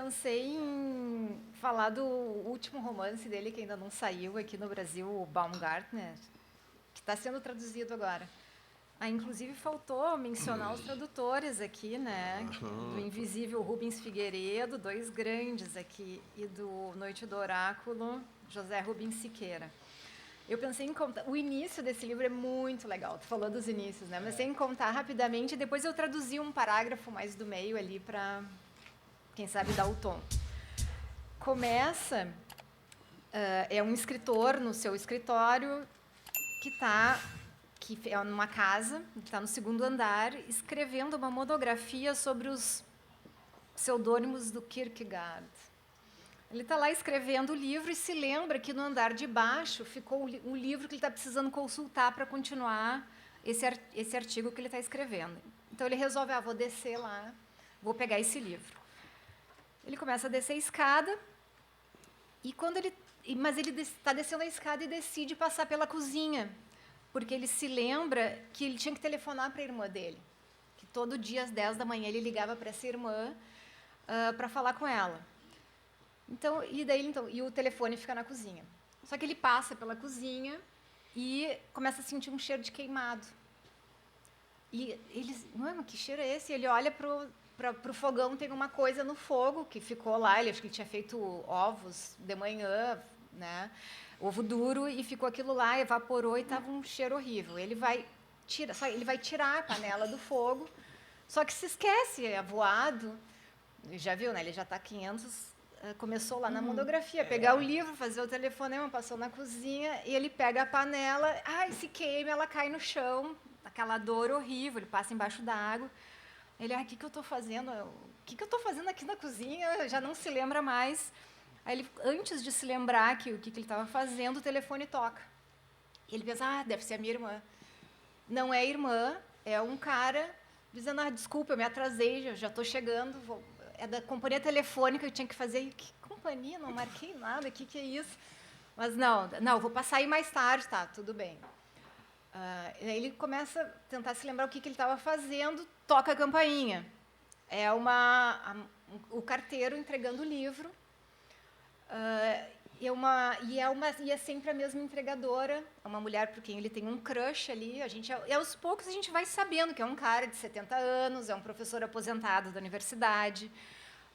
pensei em falar do último romance dele, que ainda não saiu aqui no Brasil, o Baumgartner, que está sendo traduzido agora. Inclusive, faltou mencionar os tradutores aqui, né? Do Invisível Rubens Figueiredo, dois grandes aqui, e do Noite do Oráculo, José Rubens Siqueira. Eu pensei em contar... O início desse livro é muito legal, tu falou dos inícios, né? Mas sem contar rapidamente, e depois eu traduzi um parágrafo mais do meio ali para, quem sabe, dar o tom. Começa... é um escritor no seu escritório que é numa casa, está no segundo andar, escrevendo uma monografia sobre os pseudônimos do Kierkegaard. Ele está lá escrevendo o livro e se lembra que no andar de baixo ficou um livro que ele está precisando consultar para continuar esse artigo que ele está escrevendo. Então, ele resolve, vou descer lá, vou pegar esse livro. Ele começa a descer a escada, mas ele está descendo a escada e decide passar pela cozinha, porque ele se lembra que ele tinha que telefonar para a irmã dele, que todo dia às 10 da manhã ele ligava para essa irmã para falar com ela. E o telefone fica na cozinha. Só que ele passa pela cozinha e começa a sentir um cheiro de queimado. E ele, mano, que cheiro é esse? E ele olha para o fogão, tem uma coisa no fogo que ficou lá. Acho que ele tinha feito ovos de manhã, né? Ovo duro, e ficou aquilo lá, evaporou e estava um cheiro horrível. Ele vai tirar a panela do fogo, só que se esquece, é avoado. Já viu, né? Ele já está 500... Começou lá na monografia, pegar o livro, fazer o telefonema, passou na cozinha, e ele pega a panela, se queima, ela cai no chão, aquela dor horrível, ele passa embaixo da água. Ele, o que eu estou fazendo? O que eu estou fazendo aqui na cozinha? Já não se lembra mais. Aí, ele, antes de se lembrar o que ele estava fazendo, o telefone toca. E ele pensa, deve ser a minha irmã. Não é a irmã, é um cara dizendo, desculpa, eu me atrasei, já estou chegando, é da companhia telefônica, eu tinha que fazer. Que companhia? Não marquei nada, o que é isso? Mas não, vou passar aí mais tarde, tá, tudo bem. Aí ele começa a tentar se lembrar o que ele estava fazendo, toca a campainha. É o carteiro entregando o livro. E é sempre a mesma entregadora, é uma mulher por quem ele tem um crush ali. Aos poucos a gente vai sabendo que é um cara de 70 anos, é um professor aposentado da universidade.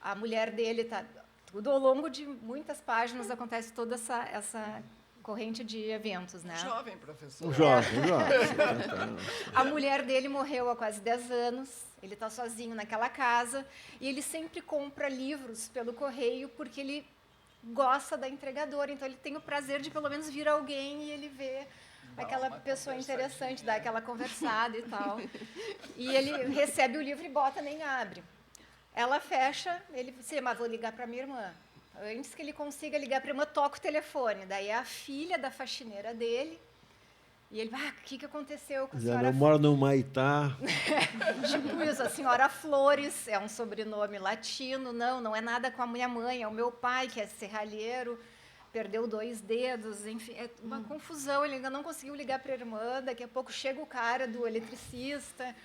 A mulher dele está... Tudo ao longo de muitas páginas acontece toda essa corrente de eventos, né? Jovem professor. Um jovem. A mulher dele morreu há quase 10 anos, ele está sozinho naquela casa, e ele sempre compra livros pelo correio, porque ele gosta da entregadora, então ele tem o prazer de pelo menos vir alguém e ele vê aquela pessoa interessante, dá aquela conversada e tal. E ele recebe o livro e bota, nem abre. Ela fecha, ele diz, mas vou ligar para minha irmã. Antes que ele consiga ligar para a irmã, toca o telefone. Daí é a filha da faxineira dele. E ele, o que aconteceu com a senhora? Eu moro no Humaitá. Tipo isso, a senhora Flores, é um sobrenome latino. Não é nada com a minha mãe, é o meu pai, que é serralheiro, perdeu 2 dedos, enfim, é uma confusão. Ele ainda não conseguiu ligar para a irmã, daqui a pouco chega o cara do eletricista.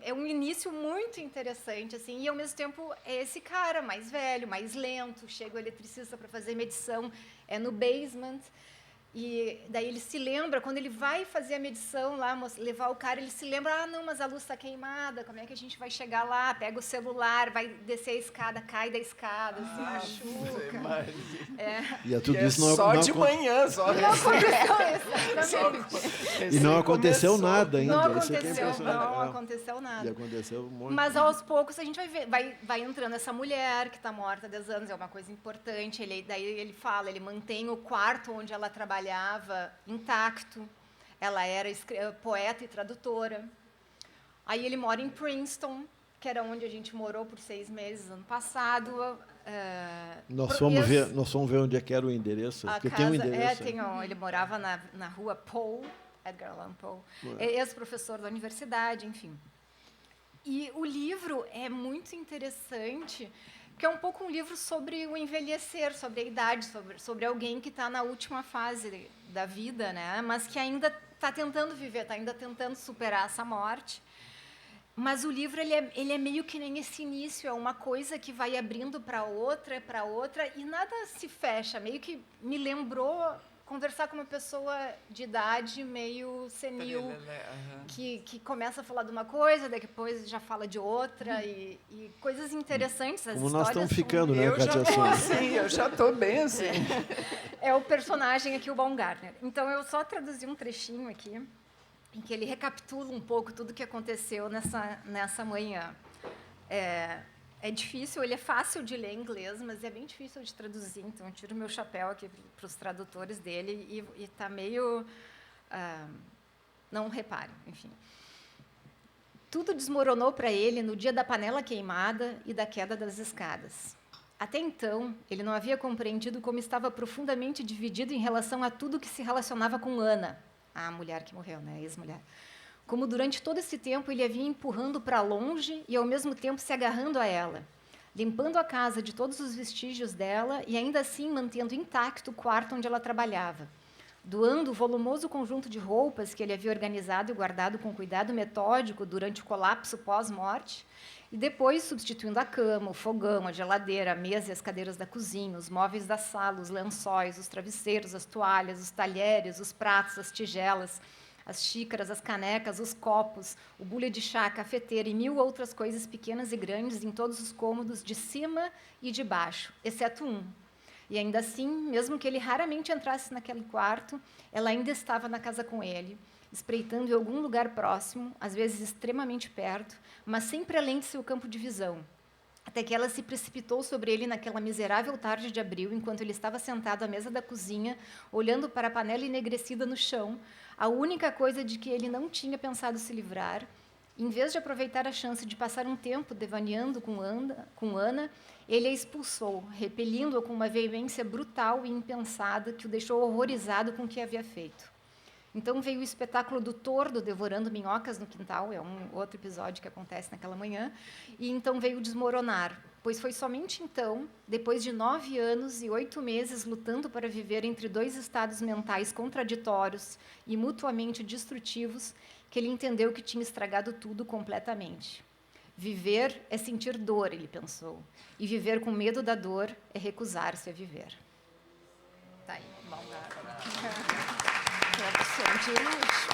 É um início muito interessante, assim, e ao mesmo tempo é esse cara mais velho, mais lento, chega o eletricista para fazer medição, é no basement. E daí ele se lembra, quando ele vai fazer a medição lá, levar o cara, ele se lembra, não, mas a luz está queimada, como é que a gente vai chegar lá? Pega o celular, vai descer a escada, cai da escada, se machuca. E tudo isso só de manhã, só. Não aconteceu exatamente. E não aconteceu nada ainda. Não aconteceu nada. E aconteceu um monte. Mas aos poucos a gente vai ver, vai entrando essa mulher que está morta há 10 anos, é uma coisa importante. Daí ele fala, ele mantém o quarto onde ela trabalhava intacto. Ela era poeta e tradutora. Aí ele mora em Princeton, que era onde a gente morou por 6 meses ano passado. Nós fomos ver onde é que era o endereço. Porque tem um endereço. Ele morava na rua Poe, Edgar Allan Poe, ex-professor da universidade, enfim. E o livro é muito interessante, porque é um pouco um livro sobre o envelhecer, sobre a idade, sobre alguém que está na última fase da vida, né? Mas que ainda está tentando viver, está ainda tentando superar essa morte. Mas o livro ele é meio que nem esse início, é uma coisa que vai abrindo para outra, e nada se fecha. Meio que me lembrou conversar com uma pessoa de idade meio senil, que começa a falar de uma coisa, depois já fala de outra, e coisas interessantes. As Como nós estamos histórias ficando, né, Cátia? Eu já estou bem assim. É o personagem aqui, o Baumgartner. Então, eu só traduzi um trechinho aqui, em que ele recapitula um pouco tudo o que aconteceu nessa manhã. É difícil, ele é fácil de ler em inglês, mas é bem difícil de traduzir, então eu tiro meu chapéu aqui para os tradutores dele e está meio... não reparem, enfim. Tudo desmoronou para ele no dia da panela queimada e da queda das escadas. Até então, ele não havia compreendido como estava profundamente dividido em relação a tudo que se relacionava com Ana, a mulher que morreu, né, a ex-mulher. Como durante todo esse tempo ele a vinha empurrando para longe e, ao mesmo tempo, se agarrando a ela, limpando a casa de todos os vestígios dela e, ainda assim, mantendo intacto o quarto onde ela trabalhava, doando o volumoso conjunto de roupas que ele havia organizado e guardado com cuidado metódico durante o colapso pós-morte, e depois substituindo a cama, o fogão, a geladeira, a mesa e as cadeiras da cozinha, os móveis da sala, os lençóis, os travesseiros, as toalhas, os talheres, os pratos, as tigelas, as xícaras, as canecas, os copos, o bule de chá, a cafeteira e 1000 outras coisas pequenas e grandes em todos os cômodos de cima e de baixo, exceto um. E ainda assim, mesmo que ele raramente entrasse naquele quarto, ela ainda estava na casa com ele, espreitando em algum lugar próximo, às vezes extremamente perto, mas sempre além de seu campo de visão, até que ela se precipitou sobre ele naquela miserável tarde de abril, enquanto ele estava sentado à mesa da cozinha, olhando para a panela enegrecida no chão, a única coisa de que ele não tinha pensado se livrar. Em vez de aproveitar a chance de passar um tempo devaneando com Ana, ele a expulsou, repelindo-a com uma veemência brutal e impensada que o deixou horrorizado com o que havia feito. Então veio o espetáculo do tordo devorando minhocas no quintal, é um outro episódio que acontece naquela manhã, e então veio desmoronar, pois foi somente então, depois de 9 anos e 8 meses lutando para viver entre 2 estados mentais contraditórios e mutuamente destrutivos, que ele entendeu que tinha estragado tudo completamente. Viver é sentir dor, ele pensou, e viver com medo da dor é recusar-se a viver. Tá aí, bom, tradução de luxo.